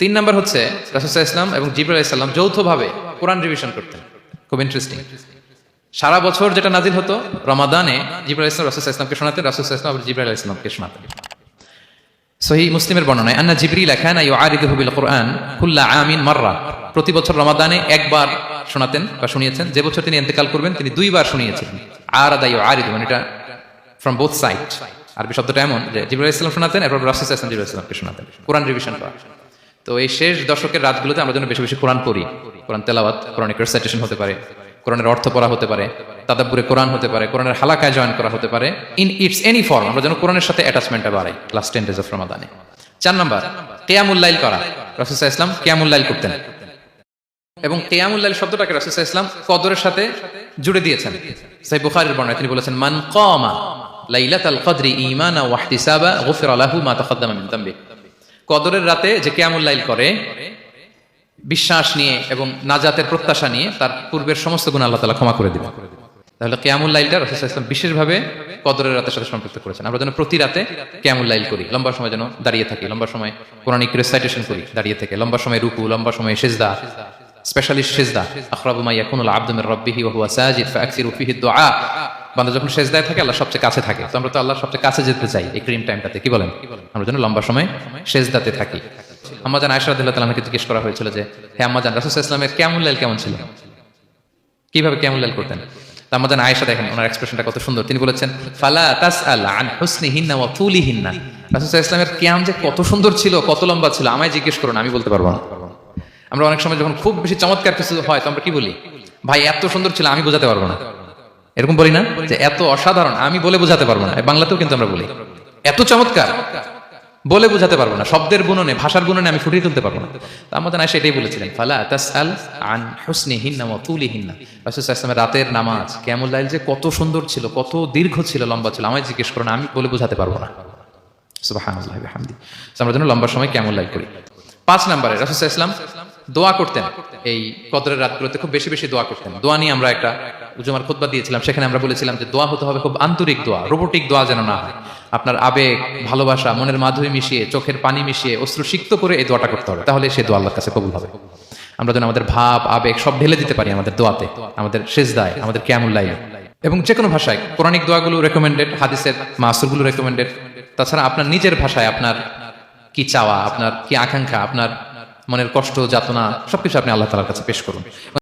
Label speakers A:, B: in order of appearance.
A: তিন নাম্বার হচ্ছে রাসূল সাল্লাল্লাহু আলাইহি ওয়াসাল্লাম এবং জিবরাইল আলাইহিস সালাম যৌথভাবে কোরআন রিভিশন করতেন। খুব ইন্টারেস্টিং। সারা বছর যেটা নাজিল হতো রমাদানে জিবরাইল আলাইহিস সালাম রাসূল সাল্লাল্লাহু আলাইহি ওয়াসাল্লামকে শোনাতেন, রাসূল সাল্লাল্লাহু আলাইহি ওয়াসাল্লাম জিবরাইল আলাইহিস সালামকে শোনাতেন। সহিহ মুসলিমের বর্ণনায় আন্না জিবরিল কানা ইউআরিদুহু বিল কুরআন কুল্লা আমিন মাররা, প্রতি বছর রমাদানে একবার শোনাতেন বা শুনিয়েছেন। যে বছর তিনি ইন্তেকাল করবেন তিনি দুইবার শুনিয়েছেন। আরাদা ইউআরিদু মানে এটা ফ্রম বোথ সাইড। আরবি শব্দটা এমন যে জিবরাইল আলাইহিস সালাম শোনাতেন, এরপর রাসূল সাল্লাল্লাহু আলাইহি ওয়াসাল্লাম জিবরাইল আলাইহিস সালামকে শোনাতেন, কোরআন রিভিশন করা। তো এই শেষ দশকের রাতগুলোতে আমরা যেন বেশি বেশি কোরআন পড়ি, কোরআন তেলাওয়াত, কোরআনিক রিসাইটেশন হতে পারে, কোরআনের অর্থ পড়া হতে পারে, তাদাব্বুরে কোরআন হতে পারে, কোরআনের হালাকায় জয়েন করা হতে পারে, ইন ইটস এনি ফর্ম আমরা যেন কোরআনের সাথে অ্যাটাচমেন্টটা বাড়াই লাস্ট 10 ডেজ অফ রমাদানে। 4 নাম্বার কিয়ামুল লাইল করা। রাসূল সাল্লাল্লাহু আলাইহি ওয়াসাল্লাম কিয়ামুল লাইল করতেন এবং কিয়ামুল লাইল শব্দটাকে রাসূল সাল্লাল্লাহু আলাইহি ওয়াসাল্লাম কদরের সাথে জুড়ে দিয়েছেন। সহিহ বুখারীর বর্ণনায় তিনি বলেছেন মান কামা লাইলাতাল কদরি ঈমানা ওয়া ইহতিসাবা গুফিরা লাহু মা তাকাদ্দামা মিন যামবি। কদরের রাতে যে কিয়ামুল লাইল করে বিশ্বাস নিয়ে এবং নাজাতের প্রত্যাশা নিয়ে তার পূর্বের সমস্ত গুনাহ আল্লাহ তাআলা ক্ষমা করে দিবেন। তাহলে কিয়ামুল লাইলটা রাসূল সাল্লাল্লাহু আলাইহি ওয়াসাল্লাম বিশেষভাবে কদরের রাতের সাথে সম্পৃক্ত করেছেন। আমরা যেন প্রতি রাতে কিয়ামুল লাইল করি, লম্বা সময় যেন দাঁড়িয়ে থাকি, লম্বা সময় কোরআনিক রিসাইটেশন করি দাঁড়িয়ে থেকে, লম্বা সময় রুকু, লম্বা সময় সিজদা, স্পেশালি সিজদা। আখরাবু মা ইয়াকুনুল আবদু মির রাব্বিহি ওয়া হুয়া সাজিদ ফাআকসিরু ফিহি দুআ। বান্দা যখন সিজদায় থাকে আল্লাহ সবচেয়ে কাছে থাকে। তো আমরা তো আল্লাহর সবচেয়ে কাছে যেতে চাই এই ক্রিম টাইমটাতে, কি বলেন? আমরা যেন লম্বা সময় সিজদাতে থাকি। আম্মা জান আয়েশা রাদিয়াল্লাহু তাআলাকে জিজ্ঞেস করা হয়েছিল যে হে আম্মা জান, রাসূল সাল্লাল্লাহু আলাইহি ওয়াসাল্লামের কিয়ামুল লাইল কেমন ছিল, কিভাবে কিয়ামুল লাইল করতেন? আম্মা জান আয়েশা দেখেন ওনার এক্সপ্রেশনটা কত সুন্দর। তিনি বলেছেন ফালা তাসআল আন হুসনিহিন্না ওয়া তুলিহিন্না। রাসূল সাল্লাল্লাহু আলাইহি ওয়াসাল্লামের কিয়াম যে কত সুন্দর ছিল, কত লম্বা ছিল, আমায় জিজ্ঞেস করুন, আমি বলতে পারবো না। আমরা অনেক সময় যখন খুব বেশি চমৎকার কিছু হয় তো আমরা কি বলি, ভাই এত সুন্দর ছিল আমি বোঝাতে পারবো না, এরকম বলি না যে এত অসাধারণ আমি বলে বোঝাতে পারবো না। বাংলাতেও কিন্তু আমরা বলি এত চমৎকার বলে বোঝাতে পারবো না, শব্দের গুণনে ভাষার গুণনে আমি ফুটিয়ে তুলতে পারবো না। আমাদের আয়েশা এটাই বলেছিলেন ফালা তাসআল আন হুসনিহিন্না ওয়া তুলিহিন্না। রাসূল সাল্লাল্লাহু আলাইহি ওয়াসাল্লামের রাতের নামাজ কিয়ামুল লাইল যে কত সুন্দর ছিল, কত দীর্ঘ ছিল, লম্বা ছিল, আমায় জিজ্ঞেস করো না, আমি বলে বোঝাতে পারবো না। সুবহানাল্লাহি ওয়া বিহামদিহি। আমরা যেন লম্বা সময় কিয়ামুল লাইল করি। 5 নম্বরে রাসূল সাল্লাল্লাহু আলাইহি ওয়াসাল্লাম দোয়া করতেন। এই কদরের রাতগুলোতে খুব বেশি বেশি দোয়া করতেন। দোয়া নিয়ে আমরা একটা জুমার খুতবা দিয়েছিলাম, সেখানে আমরা বলেছিলাম যে দোয়া হতে হবে খুব আন্তরিক দোয়া, রোবোটিক দোয়া যেন না হয়। আপনার আবেগ, ভালোবাসা, মনের মাধুরী মিশিয়ে, চোখের পানি মিশিয়ে, অশ্রু সিক্ত করে এই দোয়াটা করতে হবে, তাহলে সে দোয়া আল্লাহর কাছে কবুল হবে। আমরা যেন আমাদের ভাব, আবেগ সব ঢেলে দিতে পারি আমাদের দোয়াতে, আমাদের সিজদায়, আমাদের কিয়ামুল লাইলে। এবং যে কোনো ভাষায় কোরআনিক দোয়াগুলো রেকমেন্ডেড, হাদিসের মাসুরগুলো রেকমেন্ডেড। তাছাড়া আপনার নিজের ভাষায় আপনার কি চাওয়া, আপনার কি আকাঙ্ক্ষা, আপনার মনের কষ্ট, যাতনা সবকিছু আপনি আল্লাহ তাআলার কাছে পেশ করুন।